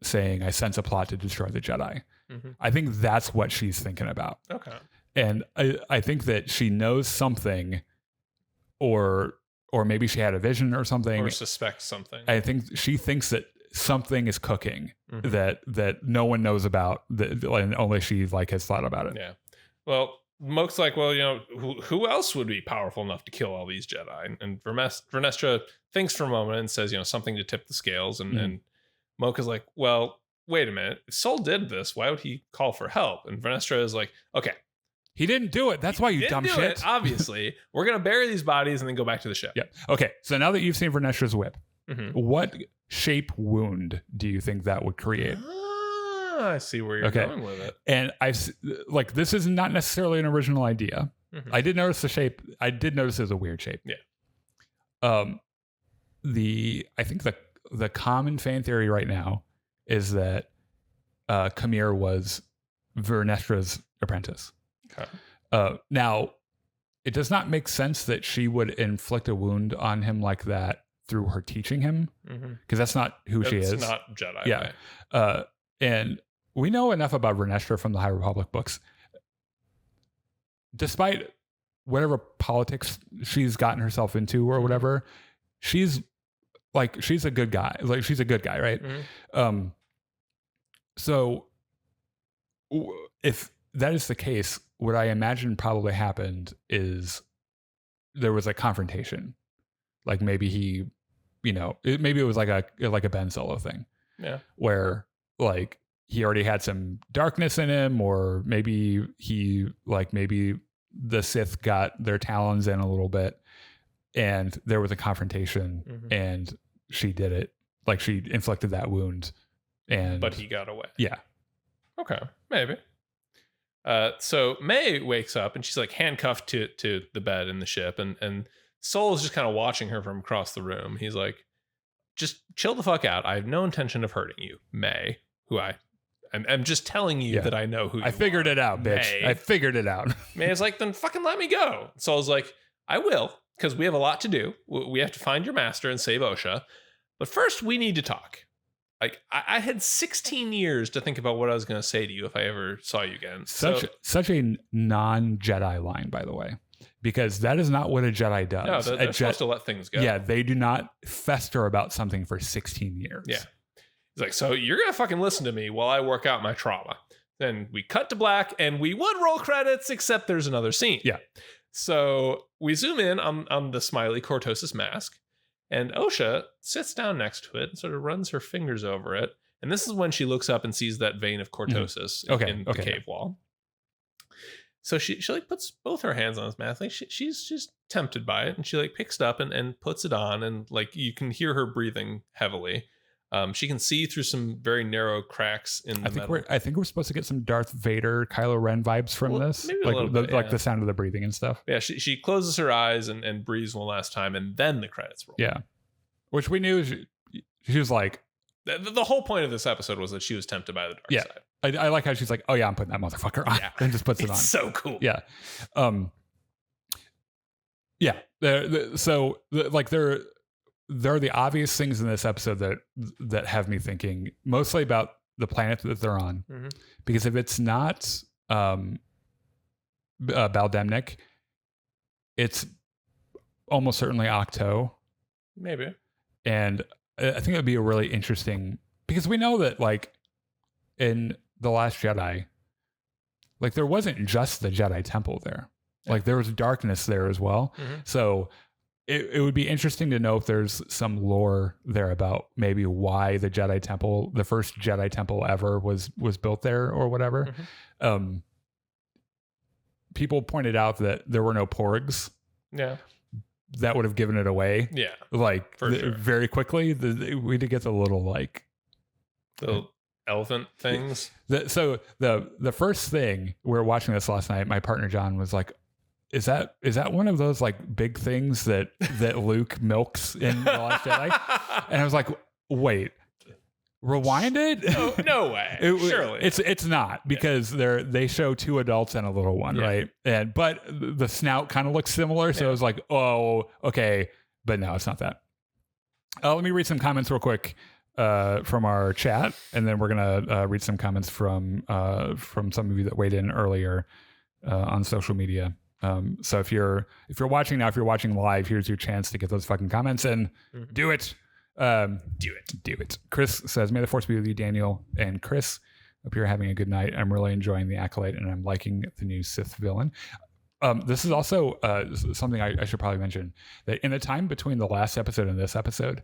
saying, I sense a plot to destroy the Jedi. I think that's what she's thinking about. Okay. And I think that she knows something, or maybe she had a vision or something. Or suspects something. I think she thinks that something is cooking that no one knows about, and only she like has thought about it. Yeah. Well, Moke's like, well, who else would be powerful enough to kill all these Jedi? And Vernestra thinks for a moment and says, something to tip the scales. And Moke is like, well, wait a minute. If Soul did this, why would he call for help? And Vernestra is like, okay. He didn't do it. That's why you dumb shit. Obviously. We're going to bury these bodies and then go back to the ship. Yeah. Okay. So now that you've seen Vernestra's whip, what shape wound do you think that would create? I see where you're going with it. And this is not necessarily an original idea. I did notice the shape. I did notice it was a weird shape. Yeah. I think the common fan theory right now is that Qimir was Vernestra's apprentice. Okay. Now, it does not make sense that she would inflict a wound on him like that through her teaching him, because that's not who she is. It's not Jedi. Yeah. And we know enough about Vernestra from the High Republic books. Despite whatever politics she's gotten herself into or whatever, she's a good guy. Like, she's a good guy, right? Mm-hmm. So if that is the case, what I imagine probably happened is there was a confrontation. Like, maybe he, maybe it was like a Ben Solo thing. Yeah. Where like he already had some darkness in him, or maybe maybe the Sith got their talons in a little bit and there was a confrontation and she did it. Like, she inflicted that wound but he got away. Yeah. Okay. Maybe. So May wakes up and she's like handcuffed to the bed in the ship, and Sol is just kind of watching her from across the room. He's like, just chill the fuck out. I have no intention of hurting you, May, who I'm just telling you that I know who you are. I figured it out, bitch. May. I figured it out. May is like, then fucking let me go. Sol's like, I will, because we have a lot to do. We have to find your master and save Osha. But first, we need to talk. Like, I had 16 years to think about what I was going to say to you if I ever saw you again. Such a non-Jedi line, by the way, because that is not what a Jedi does. No, they're supposed to let things go. Yeah, they do not fester about something for 16 years. Yeah. He's like, so you're going to fucking listen to me while I work out my trauma. Then we cut to black and we would roll credits, except there's another scene. Yeah. So we zoom in on the smiley Cortosis mask, and Osha sits down next to it and sort of runs her fingers over it. And this is when she looks up and sees that vein of Cortosis in the cave wall. So she like puts both her hands on his mask. Like, she's just tempted by it. And she like picks it up and puts it on. And like, you can hear her breathing heavily. She can see through some very narrow cracks in the metal. I think we're supposed to get some Darth Vader, Kylo Ren vibes from this. Maybe a little bit, like the sound of the breathing and stuff. Yeah, she closes her eyes and breathes one last time, and then the credits roll. Yeah, which we knew she was like. The whole point of this episode was that she was tempted by the dark side. I like how she's like, oh yeah, I'm putting that motherfucker on, and just puts it on. So cool. Yeah. Yeah. There are the obvious things in this episode that have me thinking mostly about the planet that they're on. Mm-hmm. Because if it's not Baldemnik, it's almost certainly Octo. Maybe. And I think it would be a really interesting, because we know that like in The Last Jedi, like there wasn't just the Jedi Temple there. Yeah. Like there was darkness there as well. Mm-hmm. So it would be interesting to know if there's some lore there about maybe why the Jedi Temple, the first Jedi Temple ever, was built there or whatever. Mm-hmm. People pointed out that there were no porgs. Yeah. That would have given it away. Yeah. Like sure. Very quickly. We did get the little like... The elephant things. So the first thing, we were watching this last night, my partner John was like, Is that one of those like big things that Luke milks in The Last Jedi? And I was like, wait, rewind it? No way. Surely it's not, because they show two adults and a little one, right? But the snout kind of looks similar, so I was like, oh, okay, but no, it's not that. Let me read some comments real quick from our chat, and then we're gonna read some comments from some of you that weighed in earlier on social media. So if you're watching now, if you're watching live, here's your chance to get those fucking comments in. Mm-hmm. Do it. Do it. Chris says, may the force be with you, Daniel and Chris. Hope you're having a good night. I'm really enjoying the Acolyte, and I'm liking the new Sith villain. This is also something I should probably mention, that in the time between the last episode and this episode,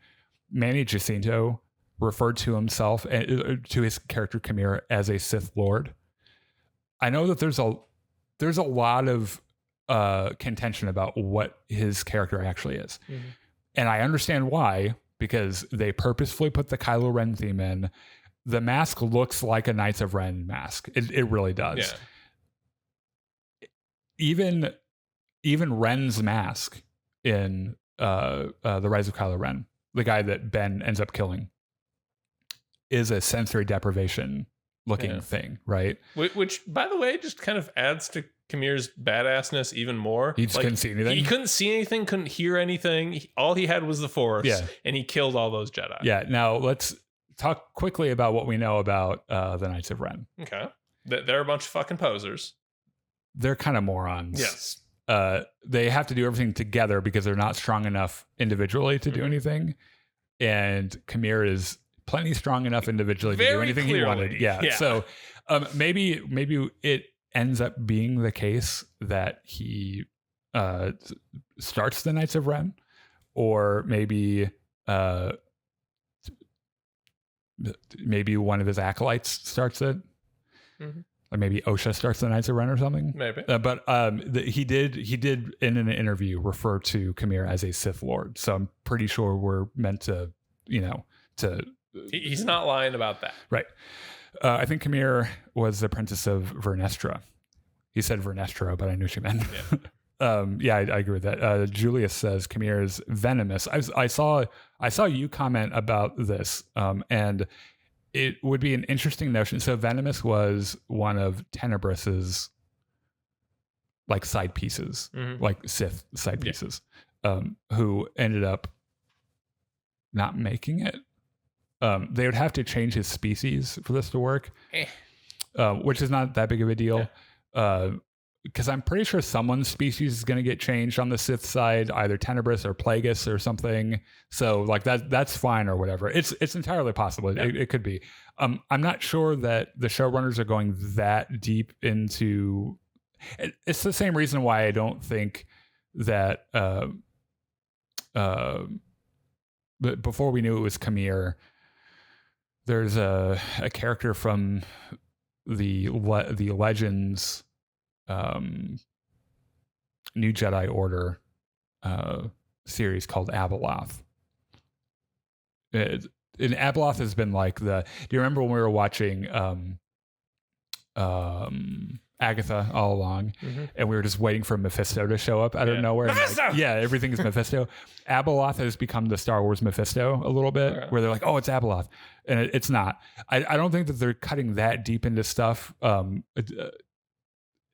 Manny Jacinto referred to himself and to his character Qimir as a Sith Lord. I know that there's a lot of contention about what his character actually is. Mm-hmm. And I understand why, because they purposefully put the Kylo Ren theme in. The mask looks like a Knights of Ren mask. It really does. Yeah. Even Ren's mask in The Rise of Kylo Ren, the guy that Ben ends up killing, is a sensory deprivation looking thing, right? Which, by the way, just kind of adds to Qamir's badassness even more. He just couldn't see anything. He couldn't see anything, couldn't hear anything. All he had was the Force, and he killed all those Jedi. Yeah. Now let's talk quickly about what we know about the Knights of Ren. Okay. They're a bunch of fucking posers. They're kind of morons. Yes. They have to do everything together because they're not strong enough individually to do anything. And Qimir is plenty strong enough individually to do anything he wanted. Yeah. So maybe it ends up being the case that he starts the Knights of Ren, or maybe one of his acolytes starts it. Or maybe Osha starts the Knights of Ren or something. Maybe. But he did in an interview refer to Qimir as a Sith Lord. So I'm pretty sure we're meant to, He's not lying about that. Right. I think Qimir was the apprentice of Vernestra. He said Vernestra, but I knew she meant. Yeah. I agree with that. Julius says Qimir is venomous. I saw you comment about this, and it would be an interesting notion. So venomous was one of Tenebrus's like side pieces, like Sith side pieces, who ended up not making it. They would have to change his species for this to work, which is not that big of a deal. Because I'm pretty sure someone's species is going to get changed on the Sith side, either Tenebrus or Plagueis or something. So like that's fine or whatever. It's entirely possible. It could be. I'm not sure that the showrunners are going that deep into. It's the same reason why I don't think that. But before we knew it was Qimir, there's a character from the Legends. New Jedi Order series called Abeloth. And Abeloth has been like do you remember when we were watching Agatha all along, and we were just waiting for Mephisto to show up out of nowhere? Mephisto! Like, everything is Mephisto. Abeloth has become the Star Wars Mephisto a little bit, where they're like, oh, it's Abeloth. And it's not. I don't think that they're cutting that deep into stuff. But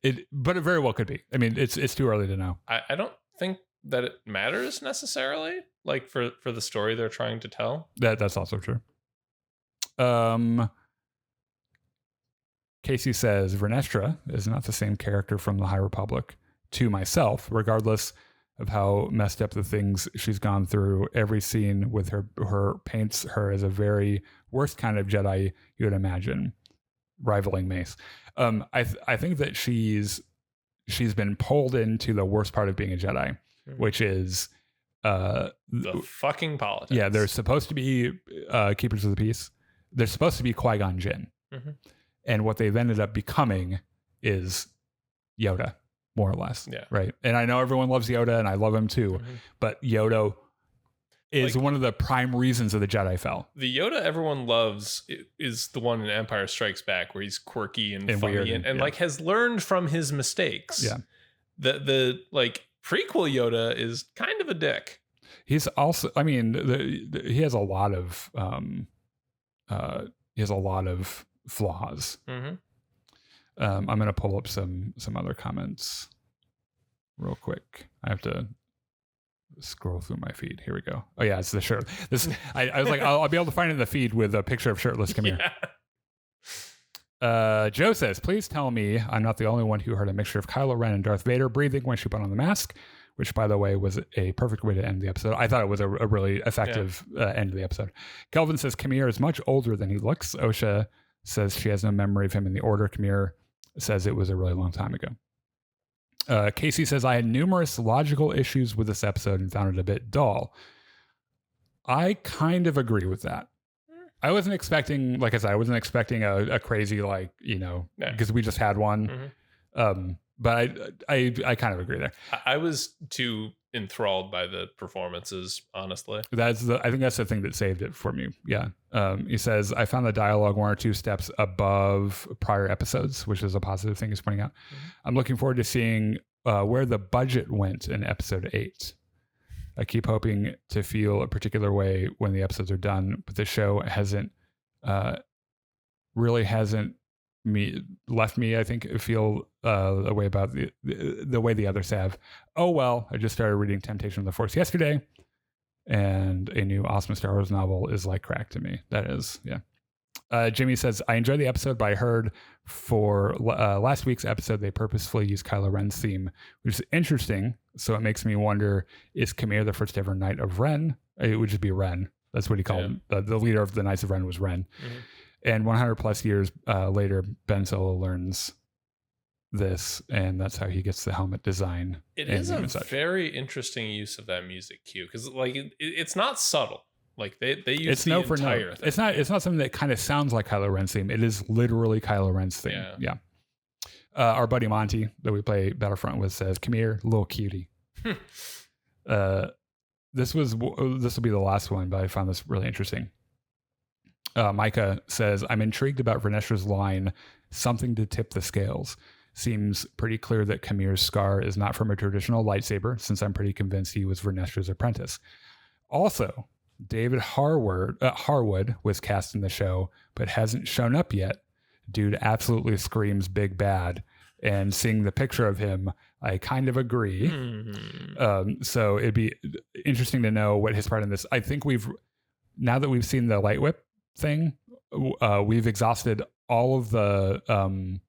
it very well could be. I mean, it's too early to know. I don't think that it matters necessarily, like for the story they're trying to tell. That's also true. Casey says Vernestra is not the same character from the High Republic to myself, regardless of how messed up the things she's gone through. Every scene with her paints her as a very worst kind of Jedi you would imagine, rivaling Mace. I think that she's been pulled into the worst part of being a Jedi, which is the fucking politics. Yeah, they're supposed to be keepers of the peace. They're supposed to be Qui-Gon Jinn, and what they've ended up becoming is Yoda, more or less. Yeah, right. And I know everyone loves Yoda, and I love him too, but Yoda is one of the prime reasons that the Jedi fell. The Yoda everyone loves is the one in Empire Strikes Back where he's quirky and funny weird, and like has learned from his mistakes. Yeah. The like prequel Yoda is kind of a dick. He's also, I mean, he has a lot of flaws. I'm going to pull up some other comments real quick. I have to scroll through my feed. Here we go. Oh yeah, it's the shirt. This I was like, I'll be able to find it in the feed with a picture of shirtless Qimir. Joe says, please tell me I'm not the only one who heard a mixture of Kylo Ren and Darth Vader breathing when she put on the mask, which by the way was a perfect way to end the episode. I thought it was a really effective end of the episode. Kelvin says Qimir is much older than he looks. Osha says she has no memory of him in the Order. Qimir says it was a really long time ago. Casey says, I had numerous logical issues with this episode and found it a bit dull. I kind of agree with that. I wasn't expecting, like I said, a crazy, like, because we just had one. But I kind of agree there. I was too enthralled by the performances, honestly. I think that's the thing that saved it for me. Yeah. He says, I found the dialogue one or two steps above prior episodes, which is a positive thing he's pointing out. I'm looking forward to seeing where the budget went in episode 8. I keep hoping to feel a particular way when the episodes are done, but the show hasn't left me, I think, feel a way about the way the others have. Oh, well, I just started reading Temptation of the Force yesterday. and a new awesome Star Wars novel is like crack to me. That is, yeah. Jimmy says, I enjoyed the episode, but I heard for last week's episode, they purposefully used Kylo Ren's theme, which is interesting. So it makes me wonder, is Qimir the first ever Knight of Ren? It would just be Ren. That's what he called him. The leader of the Knights of Ren was Ren. Mm-hmm. And 100 plus years later, Ben Solo learns this, and that's how he gets the helmet design. It is a very interesting use of that music cue, because like it's not subtle. Like they use it's the entire thing. It's not something that kind of sounds like Kylo Ren's theme. It is literally Kylo Ren's theme. Yeah. Our buddy Monty that we play Battlefront with says, "Qimir, little cutie." This will be the last one, but I found this really interesting. Micah says, "I'm intrigued about Vernestra's line, something to tip the scales. Seems pretty clear that Qimir's scar is not from a traditional lightsaber, since I'm pretty convinced he was Vernestra's apprentice. Also, David Harwood was cast in the show, but hasn't shown up yet. Dude absolutely screams big bad. And seeing the picture of him, I kind of agree. Mm-hmm. So it'd be interesting to know what his part in this. I think now that we've seen the light whip thing, we've exhausted all of the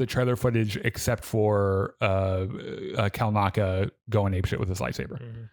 trailer footage except for Kalnaka going apeshit with his lightsaber. Mm-hmm.